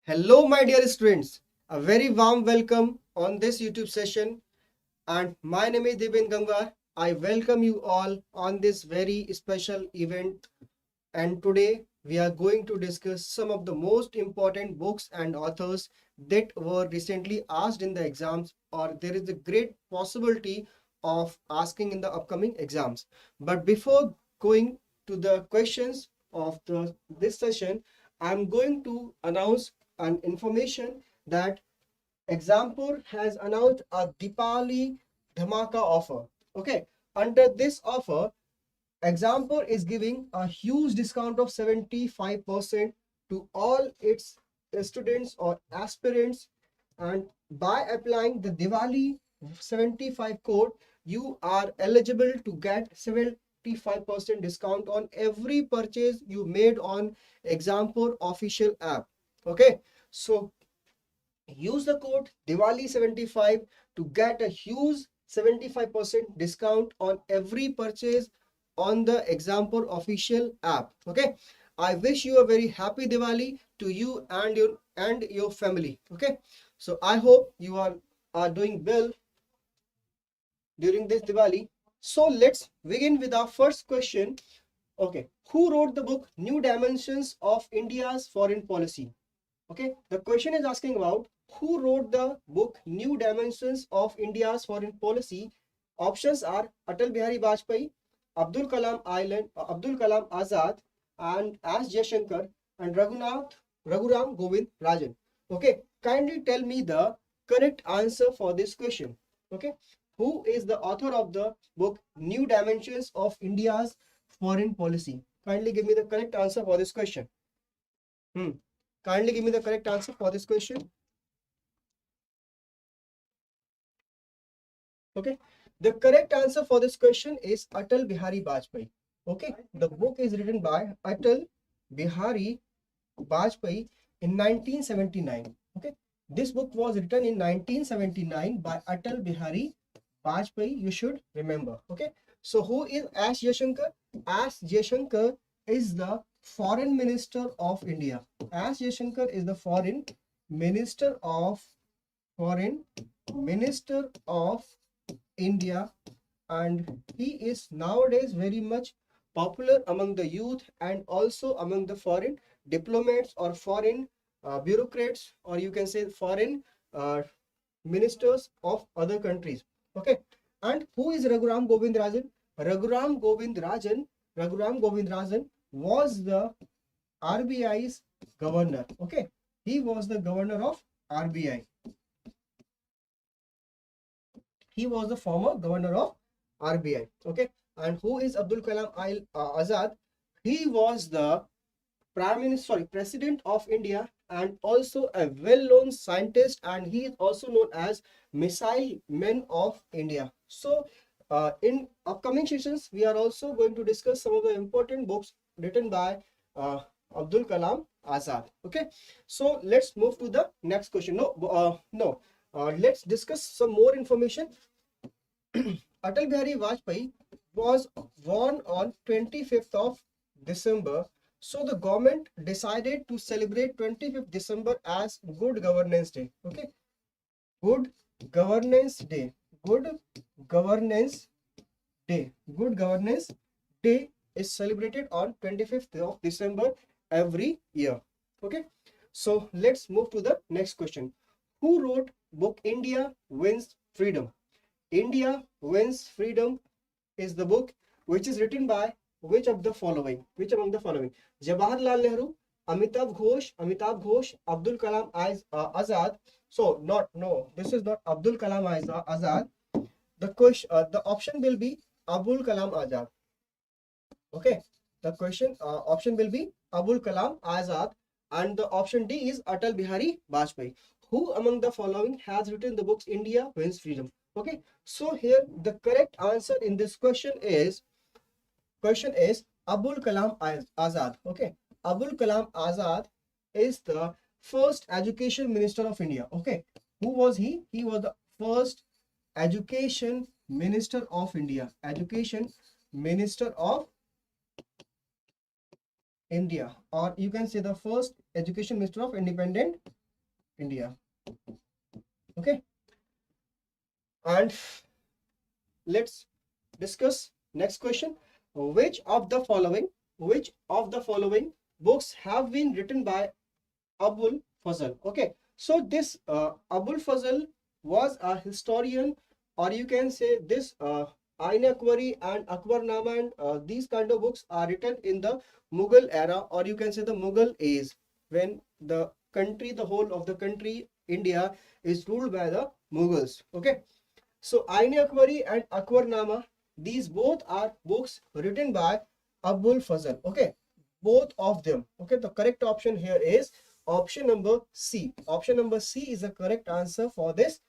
Hello, my dear students. A very warm welcome on this YouTube session. And my name is Devendra. I welcome you all on this very special event. And today we are going to discuss some of the most important books and authors that were recently asked in the exams, or there is a great possibility of asking in the upcoming exams. But before going to the questions of this session, I'm going to announce an information that Exampur has announced a Dipali Dhamaka offer. Okay, under this offer, Exampur is giving a huge discount of 75% to all its students or aspirants, and by applying the Diwali 75 code, you are eligible to get 75% discount on every purchase you made on Exampur official app. Okay, so use the code Diwali75 to get a huge 75% discount on every purchase on the Exampur official app. Okay, I wish you a very happy Diwali to you and your family. Okay, so I hope you are doing well during this Diwali. So let's begin with our first question. Okay, who wrote the book New Dimensions of India's Foreign Policy? Okay, the question is asking about who wrote the book New Dimensions of India's Foreign Policy. Options are Atal Bihari Vajpayee, Abdul Kalam Azad, and S. Jaishankar, and Raghuram Govind Rajan. Okay, kindly tell me the correct answer for this question. Okay, who is the author of the book New Dimensions of India's Foreign Policy? Kindly give me the correct answer for this question. Kindly give me the correct answer for this question. Okay, the correct answer for this question is Atal Bihari Vajpayee. Okay, the book is written by Atal Bihari Vajpayee in 1979. Okay, this book was written in 1979 by Atal Bihari Vajpayee. You should remember. Okay, so who is S. Jaishankar? S. Jaishankar is the Foreign Minister of India. S. Jaishankar is the Foreign Minister of India, and he is nowadays very much popular among the youth and also among the foreign diplomats or foreign bureaucrats, or you can say foreign ministers of other countries. Okay, and who is Raghuram Govind Rajan? Raghuram Govind Rajan was the RBI's governor. Okay, he was the governor of RBI. He was the former governor of RBI. Okay, and who is Abdul Kalam Azad? He was the President of India and also a well-known scientist, and he is also known as Missile Man of India. So, in upcoming sessions, we are also going to discuss some of the important books written by Abdul Kalam Azad. Okay, so let's move to the next question. Let's discuss some more information. Atal Bihari Vajpayee was born on 25th of December. So the government decided to celebrate 25th December as Good Governance Day. Okay, Good Governance Day. Good Governance Day. Good Governance Day is celebrated on 25th of December every year. Okay, so let's move to the next question. Who wrote book India Wins Freedom? India Wins Freedom is the book which is written by which among the following? Jawaharlal Nehru, Amitabh Ghosh, Abdul Kalam Azad. So this is not Abdul Kalam Azad. The option will be Abul Kalam Azad. Okay, the option will be Abul Kalam Azad, and the option D is Atal Bihari Vajpayee. Who among the following has written the books India Wins Freedom? Okay, so here the correct answer in this question is Abul Kalam Azad. Okay, Abul Kalam Azad is the first education minister of India. Okay, who was he? He was the first education minister of India. Education Minister of India, or you can say the first education minister of independent India. Okay, and let's discuss next question. Which of the following books have been written by Abul Fazl? Okay, so this Abul Fazl was a historian, or you can say this Ain Akbari and Akbarnama and these kind of books are written in the Mughal era, or you can say the Mughal age, when the country, the whole of the country, India, is ruled by the Mughals. Okay, so Ain Akbari and Akbarnama, these both are books written by Abul Fazl. Okay, both of them. Okay, the correct option here is option number C. Option number C is the correct answer for this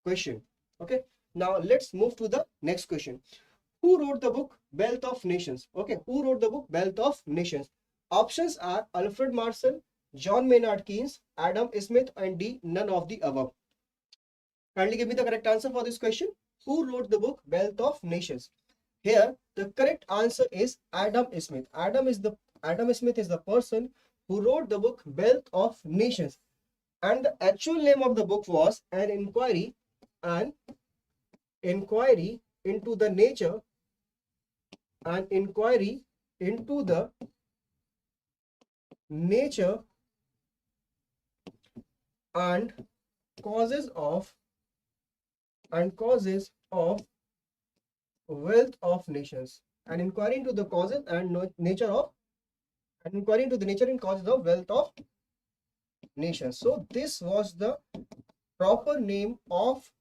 question. Okay, now let's move to the next question. Who wrote the book Wealth of Nations? Okay, who wrote the book Wealth of Nations? Options are Alfred Marshall, John Maynard Keynes, Adam Smith, and D, none of the above. Kindly give me the correct answer for this question. Who wrote the book Wealth of Nations? Here, the correct answer is Adam Smith. Adam Smith is the person who wrote the book Wealth of Nations. And the actual name of the book was an inquiry into the nature and causes of wealth of nations. An inquiry into the causes and nature and causes of wealth of nations. So this was the proper name of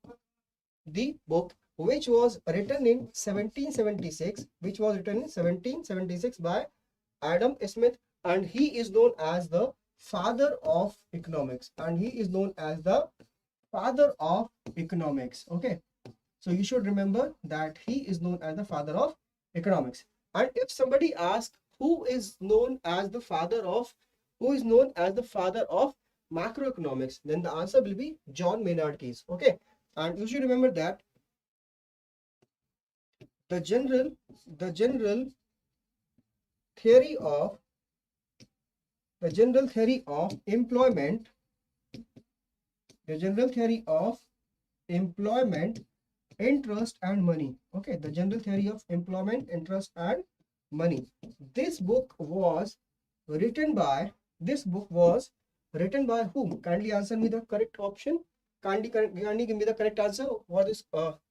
the book, which was written in 1776, by Adam Smith, and he is known as the father of economics. Okay, so you should remember that he is known as the father of economics. And if somebody asks who is known as the father of macroeconomics, then the answer will be John Maynard Keynes. Okay, and you should remember that the general theory of employment, interest and money. Okay, the general theory of employment, interest and money. This book was written by whom? Kindly answer me the correct option. Kindly give me the correct answer for this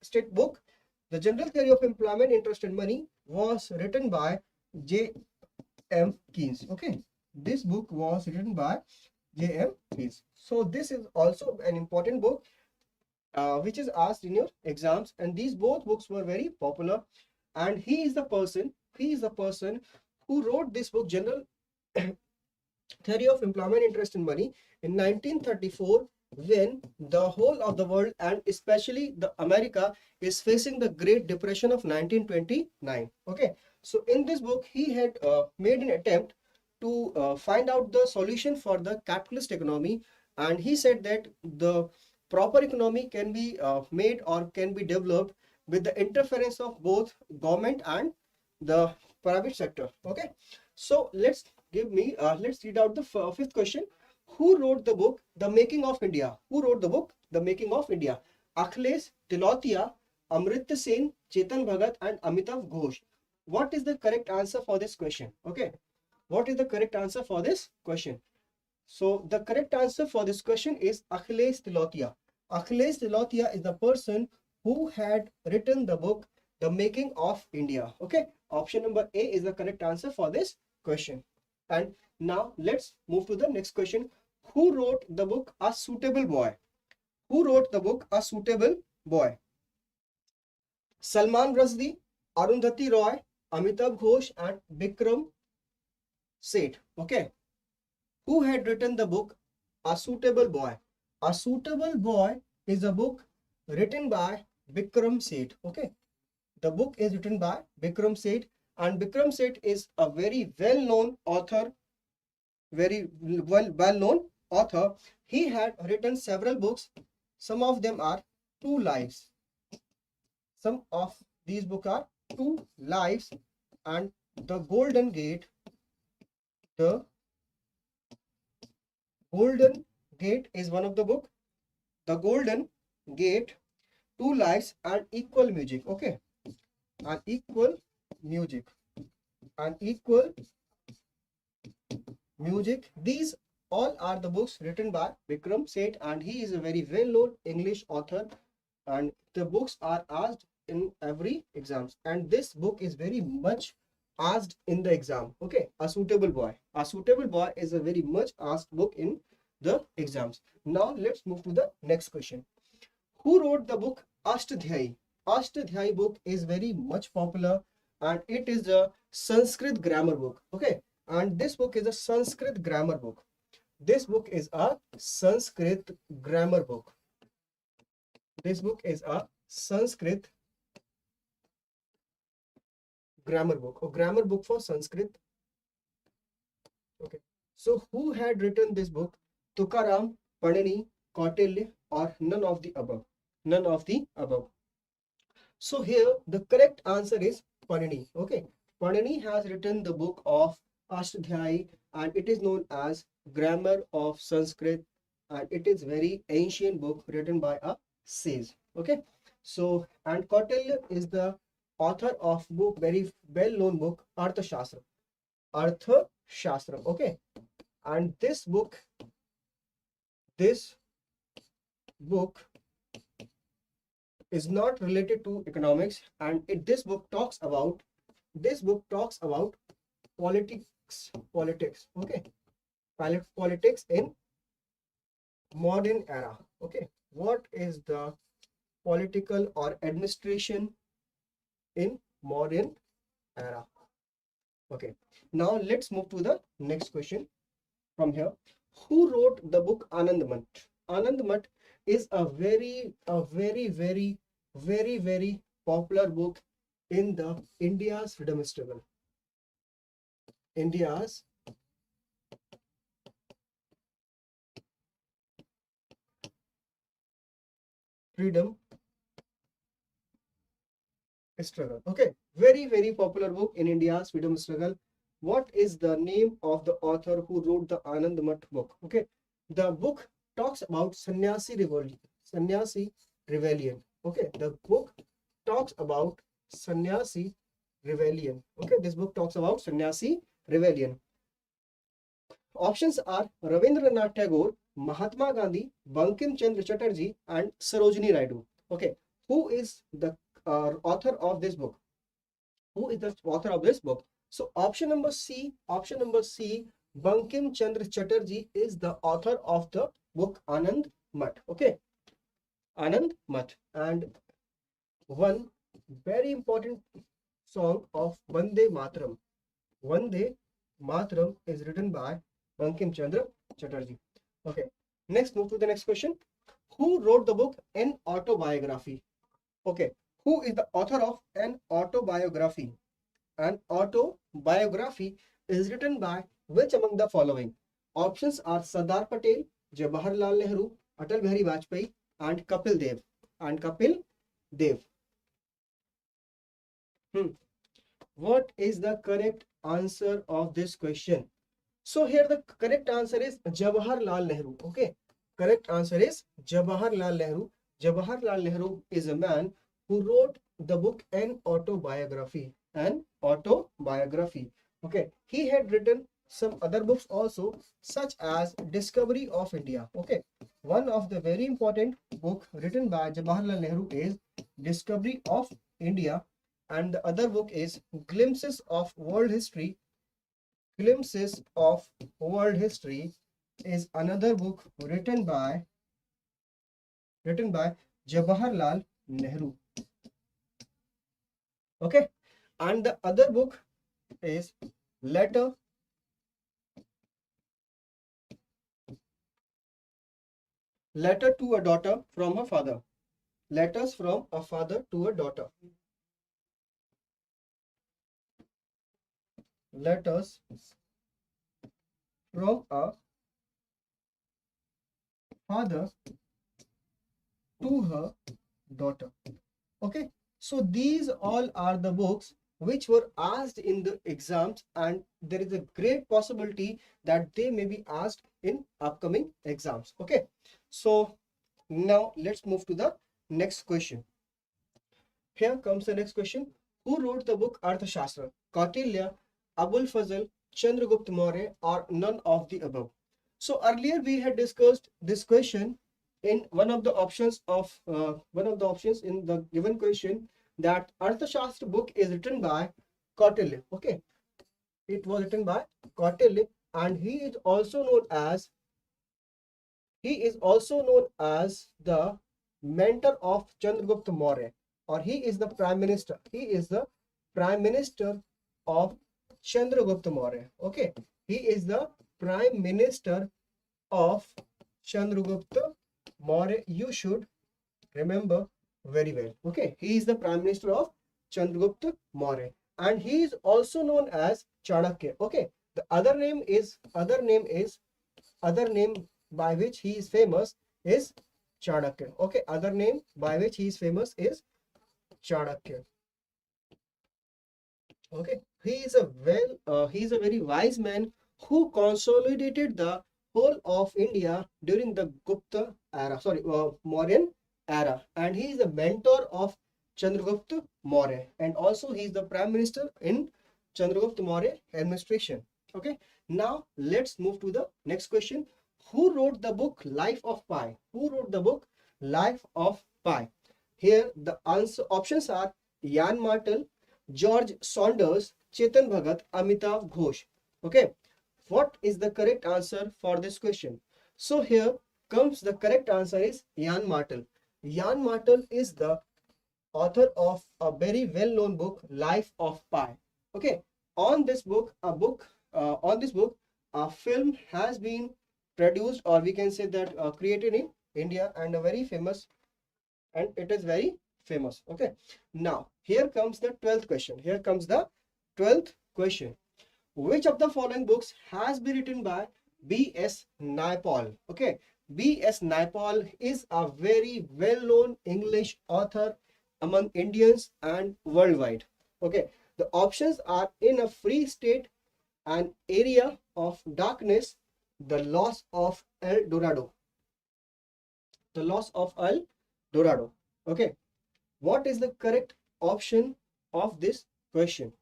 state book. The general theory of employment, interest and money was written by J.M. Keynes. Okay, this book was written by J.M. Keynes. So this is also an important book which is asked in your exams, and these both books were very popular. And he is the person who wrote this book, General Theory of Employment, Interest and Money, in 1934, when the whole of the world and especially the America is facing the Great Depression of 1929. Okay, so in this book he had made an attempt to find out the solution for the capitalist economy, and he said that the proper economy can be made or can be developed with the interference of both government and the private sector. Okay, so let's read out the fifth question. Who wrote the book The Making of India? Akhilesh Tilotia, Amritya Sen, Chetan Bhagat and Amitav Ghosh. What is the correct answer for this question? Okay, what is the correct answer for this question? So the correct answer for this question is Akhilesh Tilotia. Akhilesh Tilotia is the person who had written the book The Making of India. Okay, option number A is the correct answer for this question. And now let's move to the next question. Who wrote the book A Suitable Boy? Salman Rushdie, Arundhati Roy, Amitav Ghosh and Bikram Seth. Okay, who had written the book A Suitable Boy? A Suitable Boy is a book written by Bikram Seth. Okay, the book is written by Bikram Seth, and Bikram Seth is a very well-known author. He had written several books. Some of them are Two Lives. Some of these books are Two Lives and the Golden Gate. The Golden Gate is one of the book. The Golden Gate, Two Lives and Equal Music. Okay, and Equal Music, and Equal Music. These all are the books written by Vikram Seth, and he is a very well-known English author. And the books are asked in every exams. And this book is very much asked in the exam. Okay, A Suitable Boy. A Suitable Boy is a very much asked book in the exams. Now let's move to the next question. Who wrote the book Ashtadhyayi? Ashtadhyayi book is very much popular, and it is a Sanskrit grammar book. Okay, and this book is a Sanskrit grammar book. This book is a Sanskrit grammar book. This book is a Sanskrit grammar book, or grammar book for Sanskrit. Okay, so who had written this book? Tukaram, Panini, Kautilya, or none of the above? None of the above. So here the correct answer is Panini. Okay, Panini has written the book of Ashtadhyayi, and it is known as Grammar of Sanskrit, and it is very ancient book written by a sage. Okay, so and Kautilya is the author of book, very well known book, Arthashastra. Arthashastra. Okay, and this book is not related to economics, and this book talks about politics. Okay, politics in modern era. Okay, what is the political or administration in modern era? Okay, now let's move to the next question from here. Who wrote the book Anandmath? Anandmath is a very popular book in the India's freedom struggle. India's freedom struggle. Okay, very popular book in India's freedom struggle. What is the name of the author who wrote the Anandmath book? Okay, the book talks about Sannyasi rebellion. Okay, the book talks about Sannyasi rebellion. Okay, this book talks about Sannyasi rebellion. Options are Rabindranath Tagore, Mahatma Gandhi, Bankim Chandra Chatterjee, and Sarojini Naidu. Okay, who is the author of this book? Who is the author of this book? So option number C, Bankim Chandra Chatterjee is the author of the book Anandmath. Okay, Anandmath. And one very important song of Vande Mataram. Vande Mataram is written by Bankim Chandra Chatterjee. Okay, next move to the next question. Who wrote the book An Autobiography? Okay, who is the author of An Autobiography? An autobiography is written by which among the following? Options are Sardar Patel, Jawaharlal Nehru, Atal Bihari Vajpayee, and Kapil Dev. What is the correct answer of this question? So here the correct answer is Jawaharlal Nehru. Okay, correct answer is Jawaharlal Nehru. Jawaharlal Nehru is a man who wrote the book An Autobiography. An Autobiography. Okay, he had written some other books also, such as Discovery of India. Okay, one of the very important book written by Jawaharlal Nehru is Discovery of India, and the other book is Glimpses of World History. Glimpses of World History is another book written by Jawaharlal Nehru. Okay, and the other book is Letter to a Daughter from Her Father. Letters from a Father to a Daughter. Letters from a father to her daughter. Okay, So these all are the books which were asked in the exams, and there is a great possibility that they may be asked in upcoming exams. Okay, so now let's move to the next question. Here comes the next question. Who wrote the book Arthashastra? Kautilya, Abul Fazl, Chandragupta Maurya, or none of the above? So earlier we had discussed this question in one of the options in the given question, that Arthashastra book is written by Kautilya. Okay, it was written by Kautilya, and he is also known as the mentor of Chandragupta Maurya, or he is the prime minister. He is the prime minister of Chandragupta Maurya. Okay, he is the prime minister of Chandragupta Maurya. You should remember very well. Okay, he is the prime minister of Chandragupta Maurya, and he is also known as Chanakya. Okay, the other name by which he is famous is Chanakya. Okay, other name by which he is famous is Chanakya. Okay, he is a very wise man who consolidated the whole of India during the Mauryan era, and he is a mentor of Chandragupta Maurya, and also he is the prime minister in Chandragupta Maurya administration. Okay, now let's move to the next question. Who wrote the book Life of Pi? Who wrote the book Life of Pi? Here the answer options are Jan Martel, George Saunders, Chetan Bhagat, Amitav Ghosh. Okay, what is the correct answer for this question? So here comes the correct answer is Jan Martel. Jan Martel is the author of a very well-known book, Life of Pi. Okay, on this book, a film has been produced, or we can say that created in India, and it is very famous. Okay, now here comes the 12th question. Here comes the 12th question. Which of the following books has been written by B.S. Naipaul? Okay, B.S. Naipaul is a very well-known English author among Indians and worldwide. Okay, the options are In a Free State, An Area of Darkness, The Loss of El Dorado. The Loss of El Dorado. Okay, what is the correct option of this question?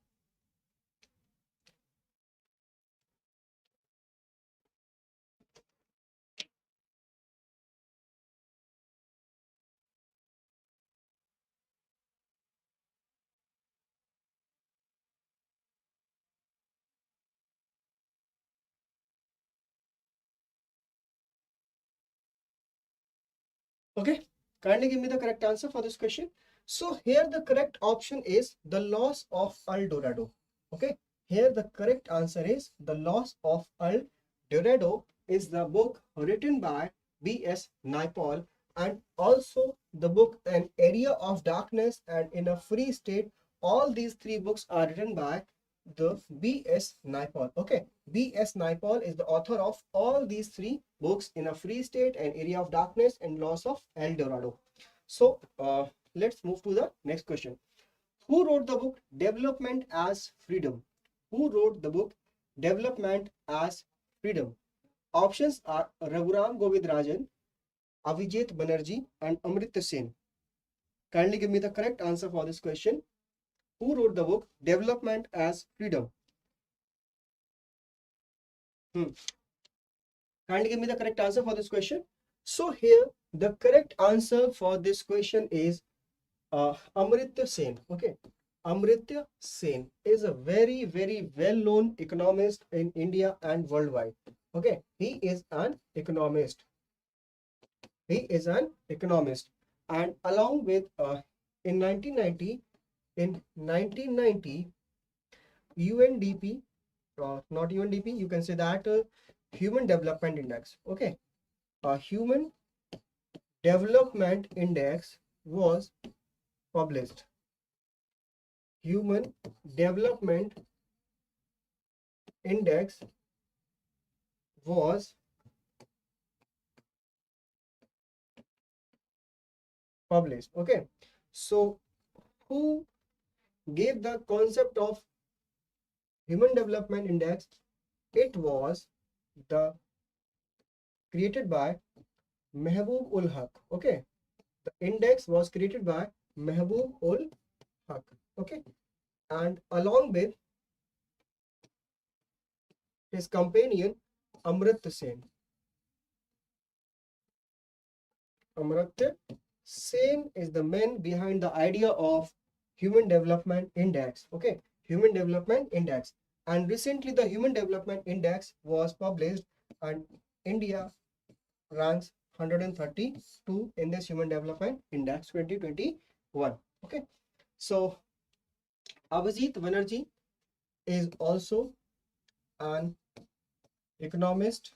Okay, kindly give me the correct answer for this question. So here the correct option is The Loss of El Dorado. Okay, here the correct answer is The Loss of El Dorado is the book written by B.S. Naipaul, and also the book An Area of Darkness and In a Free State. All these three books are written by the B.S. Naipaul. Okay, B.S. Naipaul is the author of all these three books, In a Free State, An Area of Darkness, and Loss of El Dorado. So let's move to the next question. Who wrote the book Development as Freedom? Who wrote the book Development as Freedom? Options are Raghuram Govindarajan, Avijit Banerjee, and Amrita Sen. Kindly give me the correct answer for this question. Who wrote the book Development as Freedom? Kindly give me the correct answer for this question. So here the correct answer for this question is Amrita Sen. Okay, Amrita Sen is a very well-known economist in India and worldwide. Okay, he is an economist. And along with in 1990, UNDP, not UNDP, you can say that Human Development Index. Okay, a Human Development Index was published. Human Development Index was published. Okay, so who gave the concept of Human Development Index? It was the created by Mehboob ul Haq. Okay, the index was created by Mehboob ul Haq. Okay, and along with his companion Amrit Sen. Amartya Sen is the man behind the idea of Human Development Index. Okay, Human Development Index. And recently, the Human Development Index was published, and India ranks 132 in this Human Development Index 2021. Okay, so Abhijit Banerjee is also an economist.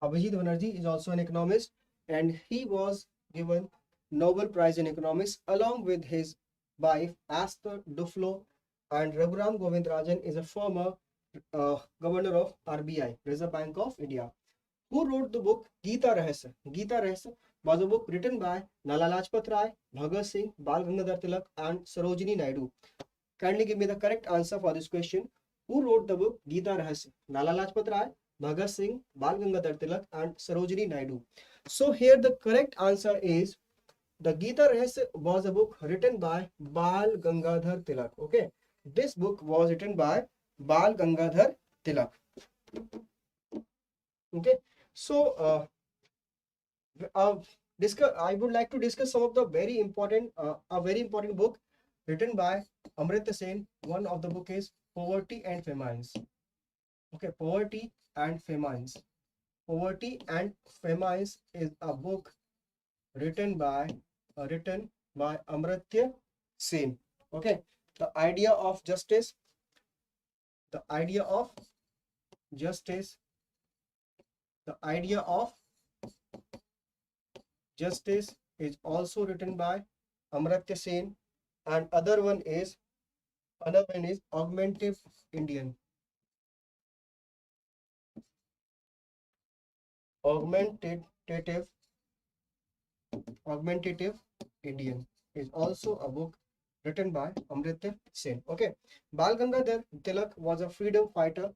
Abhijit Banerjee is also an economist, and he was given Nobel Prize in Economics along with his wife Esther Duflo, and Raghuram Govindarajan is a former governor of RBI, Reserve Bank of India. Who wrote the book Gita Rahasya? Gita Rahasya was a book written by Lala Lajpat Rai, Bhagat Singh, Bal Gangadhar Tilak, and Sarojini Naidu. Kindly give me the correct answer for this question. Who wrote the book Gita Rahasya? Lala Lajpat Rai, Bhagat Singh, Bal Gangadhar Tilak, and Sarojini Naidu. So here the correct answer is the Gita Rahasya was a book written by Bal Gangadhar Tilak. Okay, this book was written by Bal Gangadhar Tilak. Okay, so I would like to discuss some of the very important book written by Amrita Sen. One of the book is Poverty and Famines. Okay, Poverty and Famines. Poverty and Famines is a book written by Amartya Sen. Okay, the idea of justice. The idea of justice. The idea of justice is also written by Amartya Sen, and another one is Augmentative Indian. Augmentative Indian is also a book written by Amartya Sen. Okay, Bal Gangadhar Tilak was a freedom fighter.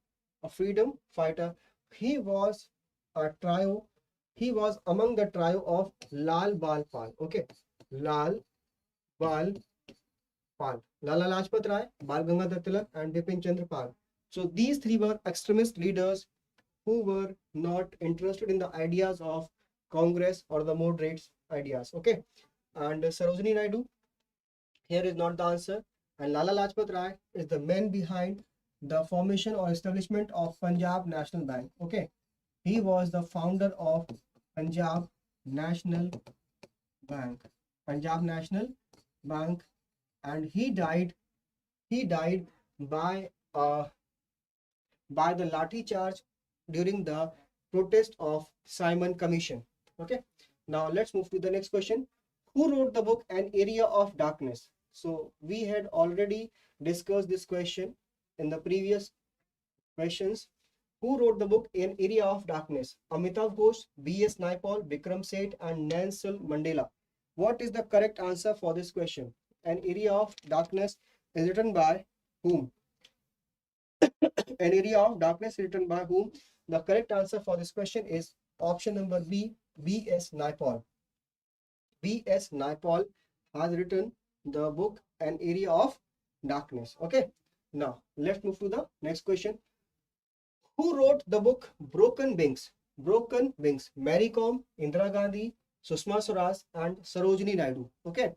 He was a trio. He was among the trio of Lal Bal Pal. Okay, Lal Bal Pal, Lala Lajpat Rai, Bal Gangadhar Tilak, and Bipin Chandra Pal. So these three were extremist leaders who were not interested in the ideas of Congress or the moderates ideas. Okay, and Sarojini Naidu, here is not the answer, and Lala Lajpat Rai is the man behind the formation or establishment of Punjab National Bank. Okay, he was the founder of Punjab National Bank. Punjab National Bank, and he died by the lathi charge during the protest of Simon Commission. Okay, now let's move to the next question. Who wrote the book An Area of Darkness? So we had already discussed this question in the previous questions. Who wrote the book An Area of Darkness? Amitav Ghosh, B.S. Naipaul, Vikram Seth, and Nelson Mandela. What is the correct answer for this question? An Area of Darkness is written by whom? An Area of Darkness is written by whom? The correct answer for this question is option number B, B.S. Naipaul. B.S. Naipaul has written the book An Area of Darkness. Okay, now let's move to the next question. Who wrote the book Broken Wings? Broken Wings. Mary Kom, Indira Gandhi, Sushma Swaraj, and Sarojini Naidu. Okay,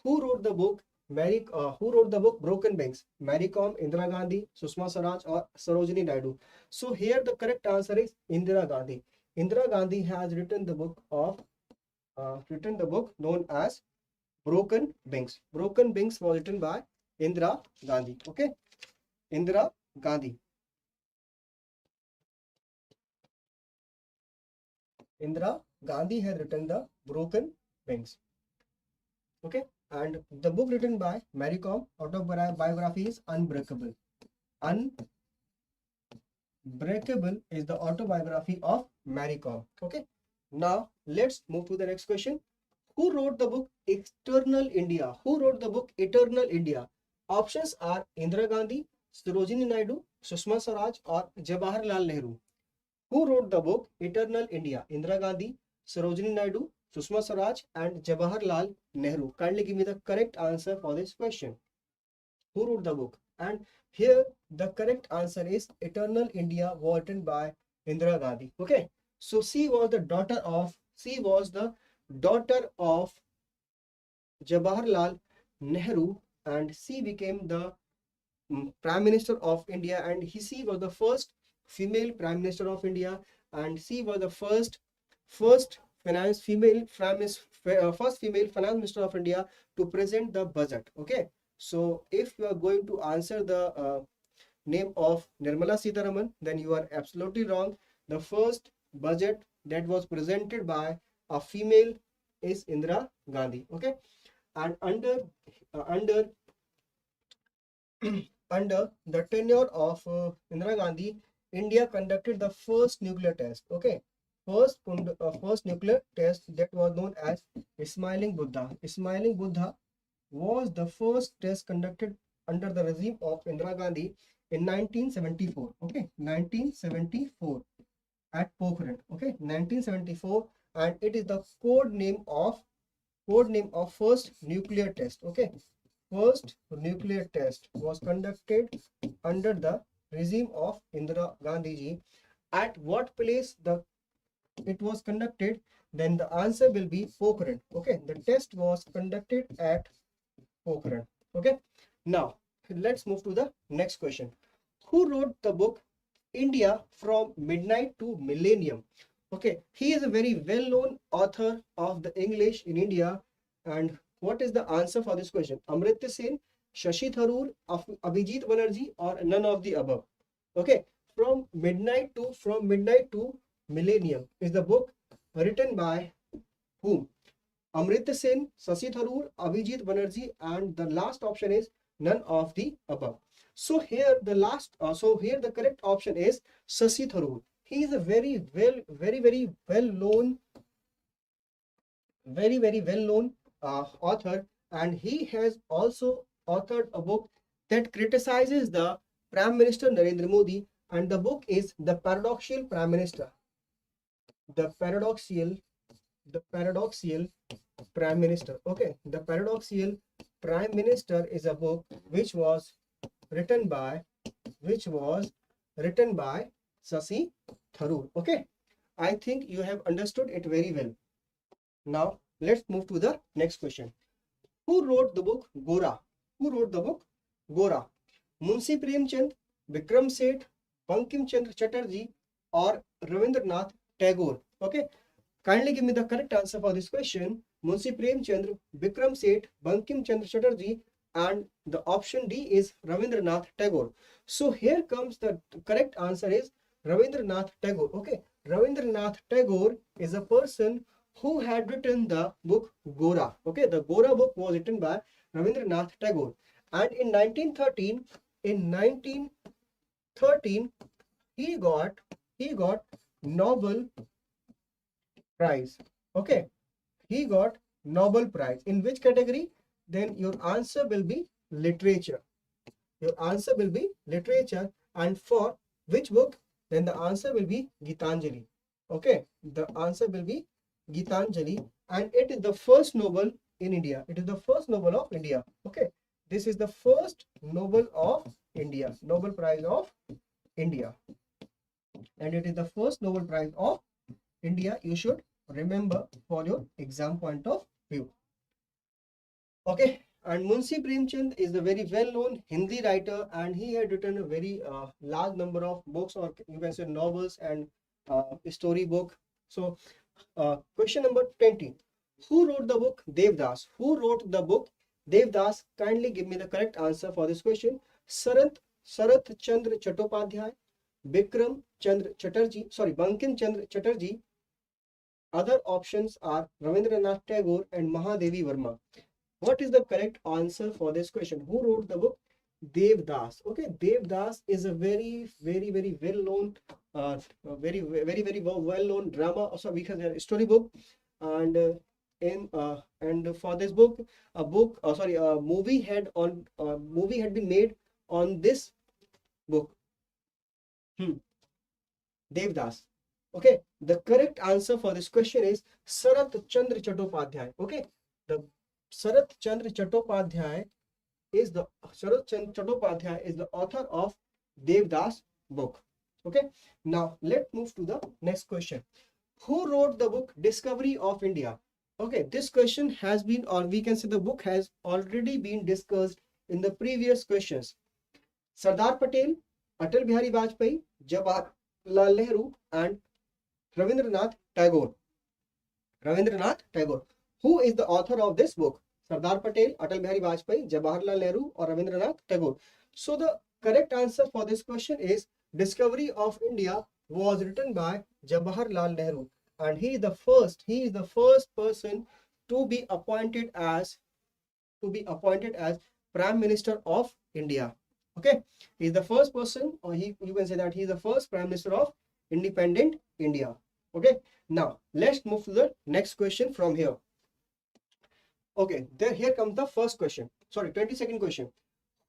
who wrote the book Broken Wings? Mary Kom, Indira Gandhi, Sushma Swaraj, or Sarojini Naidu? So here the correct answer is Indira Gandhi. Indira Gandhi has written the book known as Broken Wings. Broken Wings was written by Indira Gandhi. Okay, Indira Gandhi. Indira Gandhi had written the Broken Wings. Okay, and the book written by Mary Kom, autobiography is Unbreakable. Unbreakable is the autobiography of Mary Kom. Okay, now let's move to the next question. Who wrote the book Eternal India? Who wrote the book Eternal India? Options are Indira Gandhi, Sarojini Naidu, Sushma Swaraj, or Jawaharlal Nehru. Who wrote the book Eternal India? Indira Gandhi, Sarojini Naidu, Sushma Swaraj, and Jawaharlal Nehru. Kindly give me the correct answer for this question. Who wrote the book? And here the correct answer is Eternal India, written by Indira Gandhi. Okay, so she was the daughter of Jawaharlal Nehru, and she became the Prime Minister of India, and she was the first female Prime Minister of India, and she was the first first female finance minister of India to present the budget. Okay, so if you are going to answer the name of Nirmala Sitharaman, then you are absolutely wrong. The first budget that was presented by a female is Indira Gandhi. Okay, and under under the tenure of Indira Gandhi, India conducted the first nuclear test. Okay, first nuclear test that was known as Smiling Buddha. Smiling Buddha was the first test conducted under the regime of Indira Gandhi in 1974. Okay, 1974 at Pokhran. Okay, 1974, and it is the code name of first nuclear test. Okay, first nuclear test was conducted under the regime of Indira Gandhi ji. At what place it was conducted? Then the answer will be Pokhran. Okay, the test was conducted at Pokhran. Okay, now let's move to the next question. Who wrote the book India from Midnight to Millennium? Okay, he is a very well-known author of the English in India. And what is the answer for this question? Amritya Sen, Shashi Tharoor, Abhijit Banerjee, or none of the above? Okay, from midnight to millennium is the book written by whom? Amritya Sen, Shashi Tharoor, Abhijit Banerjee, and the last option is none of the above. So here the correct option is Shashi Tharoor. He is a very well known author, and he has also authored a book that criticizes the Prime Minister Narendra Modi, and the book is The Paradoxical Prime Minister. The Paradoxical Prime Minister. Okay, The Paradoxical Prime Minister is a book which was written by Shashi Tharoor. Okay, I think you have understood it very well. Now let's move to the next question. Who wrote the book Gora? Who wrote the book Gora? Munshi Premchand, Vikram Seth, Bankim Chandra Chatterjee, or Ravindranath Tagore? Okay, kindly give me the correct answer for this question. Munshi Premchand, Vikram Seth, Bankim Chandra Chatterjee, and the option D is Ravindranath Tagore. So here comes the correct answer is Ravindranath Tagore. Okay, Ravindranath Tagore is a person who had written the book Gora. Okay, the Gora book was written by Ravindranath Tagore, and in 1913, he got Nobel Prize. Okay, he got Nobel Prize. In which category? Then your answer will be literature. Your answer will be literature. And for which book? Then the answer will be Gitanjali. Okay, the answer will be Gitanjali, and it is the first Nobel in India. It is the first Nobel of India. Okay, this is the first Nobel of India, Nobel Prize of India, and it is the first Nobel Prize of India. You should remember for your exam point of view. Okay, and Munshi Premchand is a very well-known Hindi writer, and he had written a very large number of books, or you can say novels and storybook. So question number 20. Who wrote the book Devadas? Who wrote the book Devadas? Kindly give me the correct answer for this question. Sarath Chandra Chattopadhyay, Bikram Chandra Chatterjee, Bankim Chandra Chatterjee. Other options are Ravindranath Tagore and Mahadevi Verma. What is the correct answer for this question? Who wrote the book Devadas? Okay, Devadas is a very well-known, very well-known drama. Also, we can say storybook, and in and for this book, a movie had been made on this book. Devadas. Okay, the correct answer for this question is Sarat Chandra Chattopadhyay. Okay, the Sarat Chandra Chattopadhyay is the Chattopadhyay is the author of Devadas book. Okay, now let's move to the next question. Who wrote the book Discovery of India? Okay, this question has been, or we can say the book has already been discussed in the previous questions. Sardar Patel, Atal Bihari Vajpayee, Jawaharlal Nehru, and Rabindranath Tagore. Rabindranath Tagore. Who is the author of this book? Sardar Patel, Atal Bihari Vajpayee, Jawaharlal Nehru, or Rabindranath Tagore? So the correct answer for this question is Discovery of India was written by Jawaharlal Nehru, and he is the first person to be appointed as Prime Minister of India. Okay, he is the first person, or you can say that he is the first Prime Minister of independent India. Okay, now let's move to the next question from here. Okay, here comes the first question. Sorry, 22nd question.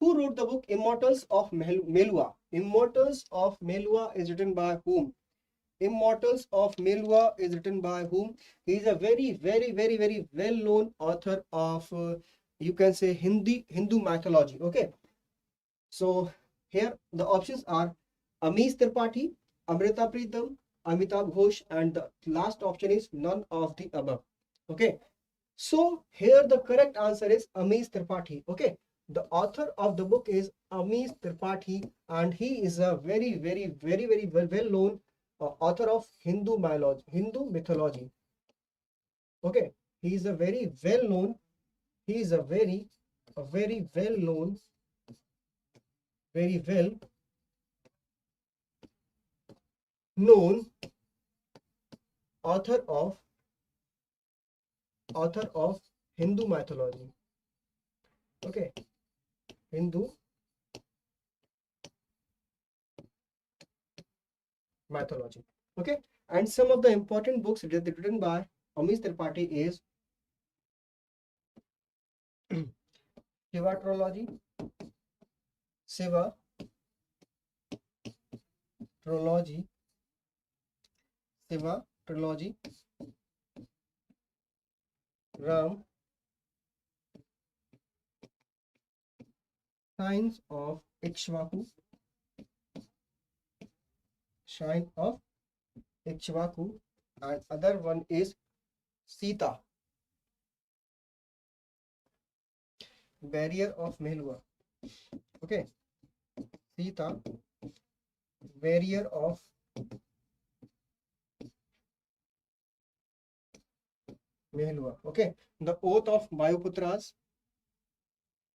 Who wrote the book Immortals of Meluha? Immortals of Meluha is written by whom? Immortals of Meluha is written by whom? He is a very well-known author of you can say Hindu mythology. Okay, so here the options are Amish Tripathi, Amrita Pritam, Amitabh Ghosh, and the last option is none of the above. Okay, so here the correct answer is Amish Tripathi. Okay, the author of the book is Amish Tripathi, and he is a very well-known author of Hindu mythology. Okay, he is a very well-known. He is a very well-known, very well-known author of Hindu mythology. Okay, Hindu mythology. Okay, and some of the important books written by Amish Tripathi is Shiva Trilogy, Shiva Trilogy, Shiva Trilogy, Ram, Signs of Ikshvaku, Shine of Ikshvaku, and other one is Sita, Barrier of Meluha. Okay, Sita, Barrier of Meluha. Okay, the Oath of Vayuputras,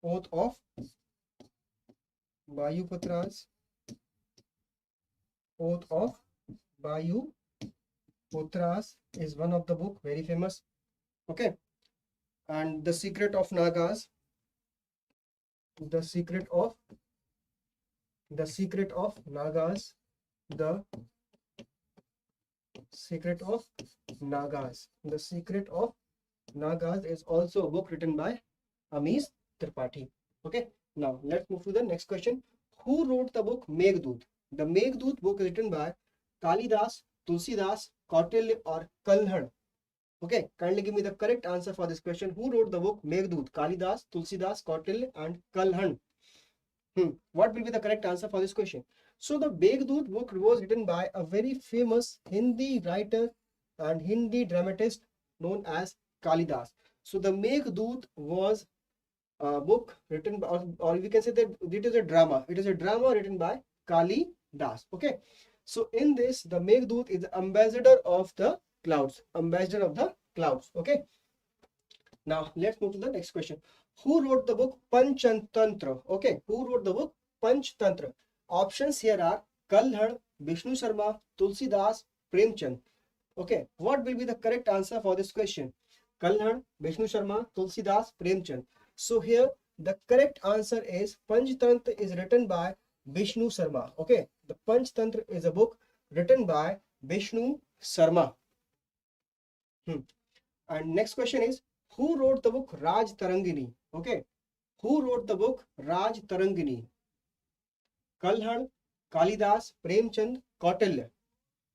Oath of Vayuputras, Oath of Vayuputras is one of the book, very famous. Okay, and The Secret of Nagas, The Secret of Nagas, The Secret of Nagas, The Secret of Nagas is also a book written by Amish Tripathi. Okay, now let's move to the next question. Who wrote the book Meghdoot? The Meghdoot book is written by Kalidas, Tulsidas, Kautilya, or Kalhan. Okay, kindly give me the correct answer for this question. Who wrote the book Meghdoot? Kalidas, Tulsidas, Kautilya, and Kalhan. What will be the correct answer for this question? So the Meghdoot book was written by a very famous Hindi writer and Hindi dramatist known as Kalidas. So the Meghdoot was a book written by, or we can say that it is a drama. It is a drama written by Kalidas. Okay, so in this, the Meghdoot is the ambassador of the clouds. Ambassador of the clouds. Okay. Now let's move to the next question. Who wrote the book Panchtantra? Okay, who wrote the book Panchtantra? Options here are Kalhan, Vishnu Sharma, Tulsidas, Premchand. Okay, what will be the correct answer for this question? Kalhan, Vishnu Sharma, Tulsidas, Premchand. So here the correct answer is Panchtantra is written by Vishnu Sharma. Okay, the Panchtantra is a book written by Vishnu Sharma. And next question is, who wrote the book Rajatarangini? Okay, who wrote the book Rajatarangini? Kalhan, Kalidas, Premchand, Kautilya.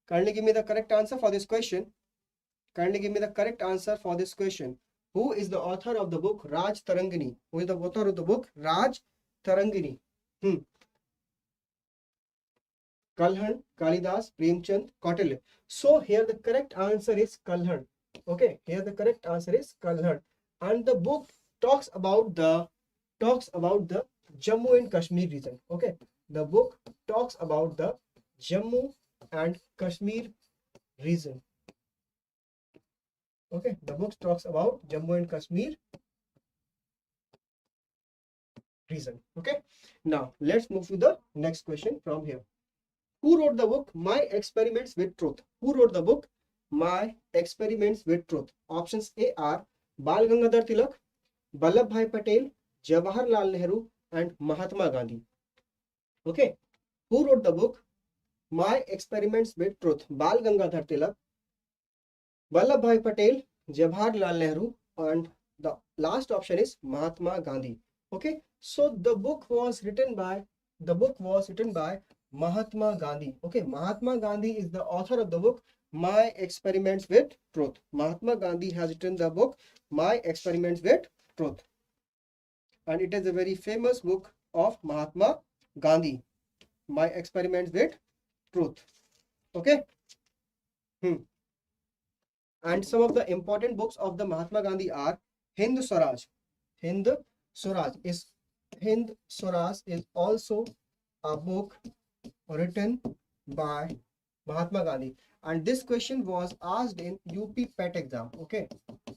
Kindly give me the correct answer for this question. Kindly give me the correct answer for this question. Who is the author of the book Rajatarangini? Who is the author of the book Rajatarangini? Kalhan, Kalidas, Premchand, Kautilya. So here the correct answer is Kalhan. Okay, here the correct answer is Kalhan. And the book talks about the Jammu and Kashmir region. Okay, the book talks about the Jammu and Kashmir region. Okay, the book talks about Jammu and Kashmir region. Okay, now let's move to the next question from here. Who wrote the book My Experiments with Truth? Who wrote the book My Experiments with Truth? Options A are Bal Gangadhar Tilak, Vallabhbhai Patel, Jawaharlal Nehru, and Mahatma Gandhi. Okay, who wrote the book My Experiments with Truth? Bal Gangadhar Tilak, Vallabhbhai Patel, Jawaharlal Nehru, and the last option is Mahatma Gandhi. Okay, so the book was written by Mahatma Gandhi. Okay, Mahatma Gandhi is the author of the book My Experiments with Truth. Mahatma Gandhi has written the book My Experiments with Truth, and it is a very famous book of Mahatma Gandhi, My Experiments with Truth. Okay. And some of the important books of the Mahatma Gandhi are Hind Swaraj. Hind Swaraj is also a book written by Mahatma Gandhi. And this question was asked in UP PET exam. Okay,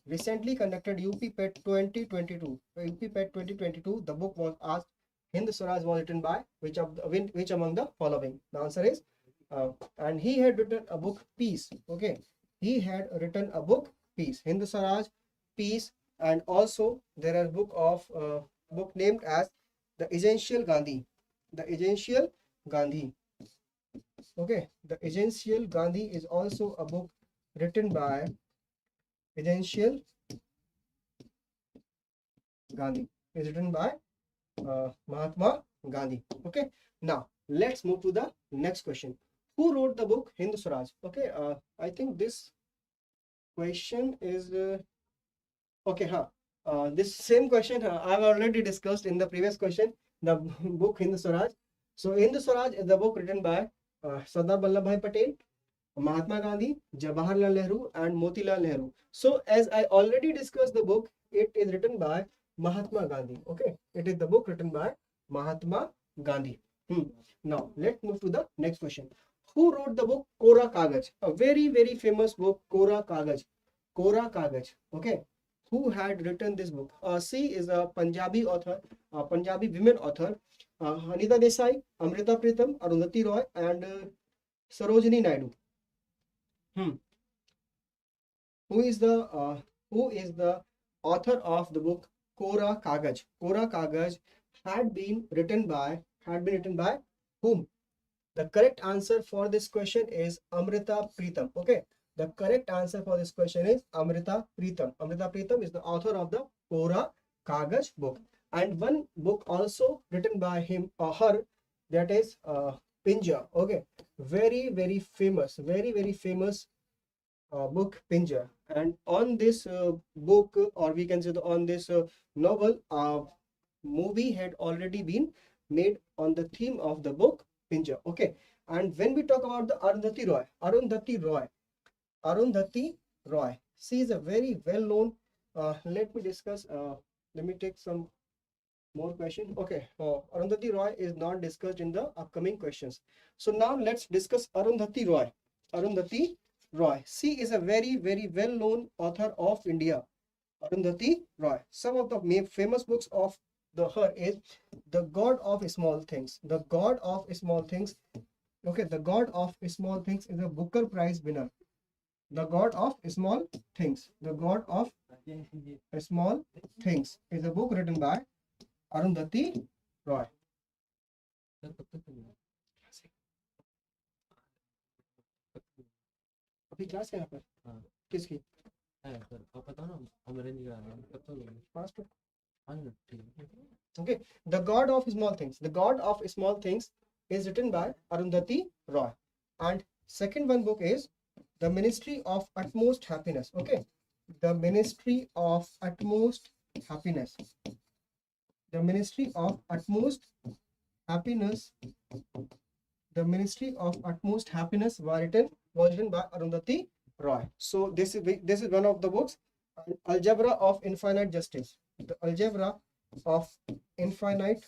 recently conducted UP PET 2022. UP PET 2022. The book was asked. Hind Swaraj was written by which among the following? The answer is, and he had written a book Peace. Okay, he had written a book Peace. Hind Swaraj, Peace, and also there are book named as The Essential Gandhi. The Essential Gandhi. Okay, The Essential Gandhi is also a book written by Essential Gandhi. Is written by Mahatma Gandhi. Okay, now let's move to the next question. Who wrote the book Hind Swaraj? Okay, I think this question is okay. This same question I've already discussed in the previous question. The book Hind Swaraj. So Hind Swaraj is the book written by Sardar Vallabhbhai Patel, Mahatma Gandhi, Jawaharlal Nehru, and Motilal Nehru. So as I already discussed the book, it is written by Mahatma Gandhi. Okay, it is the book written by Mahatma Gandhi. Now let's move to the next question. Who wrote the book Kora Kagaj? A very famous book, Kora Kagaj. Kora Kagaj. Okay, who had written this book? She is a Punjabi author, a Punjabi women author. Anita Desai, Amrita Pritam, Arundhati Roy, and Sarojini Naidu. Who is the author of the book Kora Kagaj? Kora Kagaj had been written by whom? The correct answer for this question is Amrita Pritam. Okay, the correct answer for this question is Amrita Pritam. Amrita Pritam is the author of the Kora Kagaj book, and one book also written by him or her, that is Pinja. Okay, very famous, very famous book Pinja. And on this book, or we can say on this novel, movie had already been made on the theme of the book Pinja. Okay, and when we talk about the Arundhati Roy, she is a very well known. Let me discuss. Let me take some more question. Okay, Arundhati Roy is not discussed in the upcoming questions. So now let's discuss Arundhati Roy. Arundhati Roy. She is a very well known author of India. Arundhati Roy. Some of the famous books of her is The God of Small Things. The God of Small Things. Okay, The God of Small Things is a Booker Prize winner. The God of Small Things. The God of Small Things is a book written by Arundhati Roy. अभी class है यहाँ पर किसकी Okay, The God of Small Things. The God of Small Things is written by Arundhati Roy. And second one book is The Ministry of Utmost Happiness. Okay, The Ministry of Utmost Happiness. The Ministry of Utmost Happiness. The Ministry of Utmost Happiness was written by Arundhati Roy. So this is one of the books. Algebra of Infinite Justice. The Algebra of Infinite.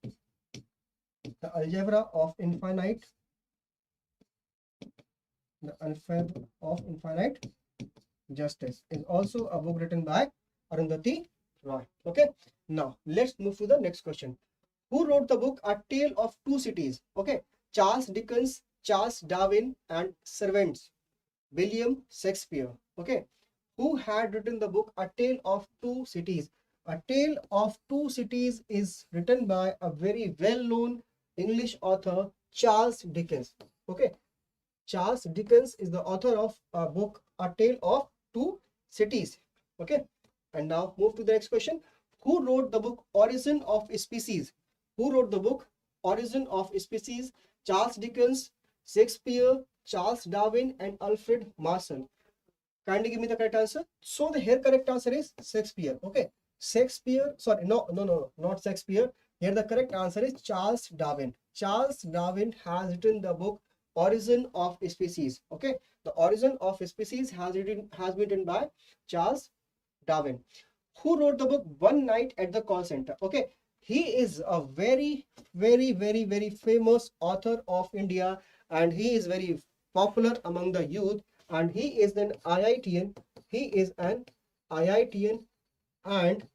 The Algebra of Infinite. The Algebra of Infinite Justice is also a book written by Arundhati Roy. Okay. Now let's move to the next question. Who wrote the book A Tale of Two Cities? Okay. Charles Dickens, Charles Darwin, and servants William Shakespeare. Okay. Who had written the book A Tale of Two Cities? A Tale of Two Cities is written by a very well-known English author, Charles Dickens. Okay. Charles Dickens is the author of a book, A Tale of Two Cities. Okay. And now move to the next question. Who wrote the book Origin of Species? Who wrote the book Origin of Species? Charles Dickens, Shakespeare, Charles Darwin, and Alfred Marshall. Kindly give me the correct answer. So the here correct answer is Shakespeare. Okay. Shakespeare, sorry, no, not Shakespeare. Here the correct answer is Charles Darwin. Charles Darwin has written the book Origin of Species. Okay. The Origin of Species has been written by Charles Darwin. Who wrote the book One Night at the Call Center? Okay. He is a very, very, very, very famous author of India, and he is very popular among the youth, and he is an IITian. He is an IITian, and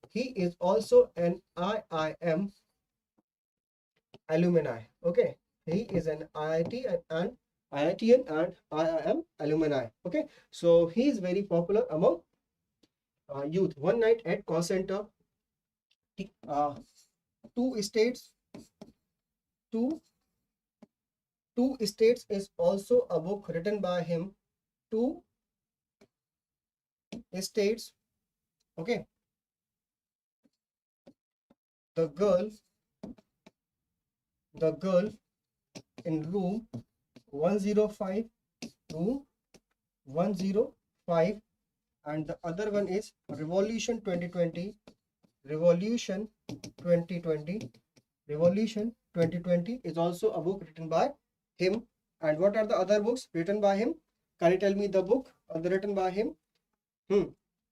he is also an IIM alumni. Okay. He is an IITian and IIM alumni. Okay. So he is very popular among youth. One Night at Call Center. Two States is also a book written by him. Two States. Okay. The girl in room 105, room 105, and the other one is Revolution 2020. Revolution 2020 is also a book written by him. And what are the other books written by him? Can you tell me the book written by him?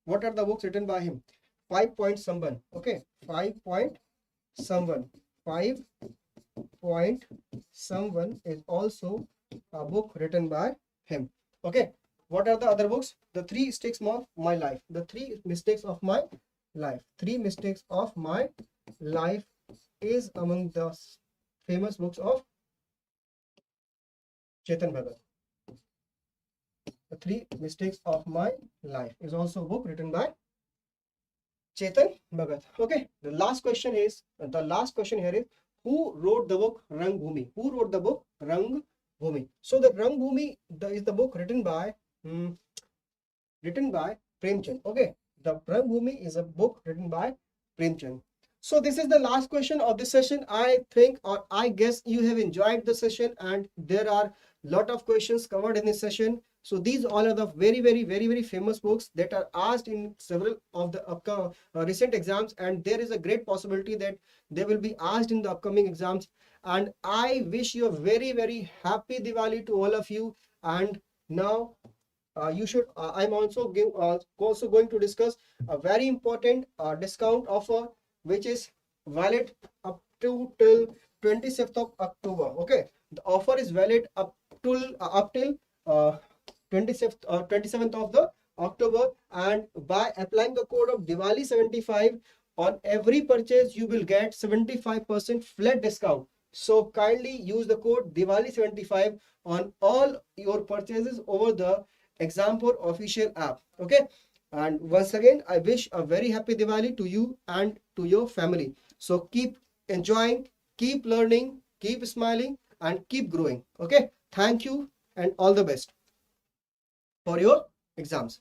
What are the books written by him? 5 Point Someone. Okay. 5 Point Someone. 5 Point Someone is also a book written by him. Okay. What are the other books? The Three Mistakes of My Life. The Three Mistakes of My Life. Three Mistakes of My Life is among the famous books of Chetan Bhagat. The Three Mistakes of My Life is also a book written by Chetan Bhagat. Okay. The last question here is, who wrote the book Rangbhoomi? Who wrote the book Rangbhoomi? So the Rangbhoomi is the book written by Premchand. Okay. The Rangbhoomi is a book written by Premchand. So this is the last question of this session. I think, or I guess, you have enjoyed the session, and there are a lot of questions covered in this session. So these all are the very, very, very, very famous books that are asked in several of the recent exams, and there is a great possibility that they will be asked in the upcoming exams. And I wish you a very, very happy Diwali to all of you. And now you should I'm also going to discuss a very important discount offer, which is valid up to till 27th of October. Okay, the offer is valid up till 27th of the October, and by applying the code of Diwali 75 on every purchase, you will get 75% flat discount. So kindly use the code Diwali 75 on all your purchases over the Exampur official app. Okay. And once again, I wish a very happy Diwali to you and to your family. So keep enjoying, keep learning, keep smiling, and keep growing. Okay. Thank you and all the best for your exams.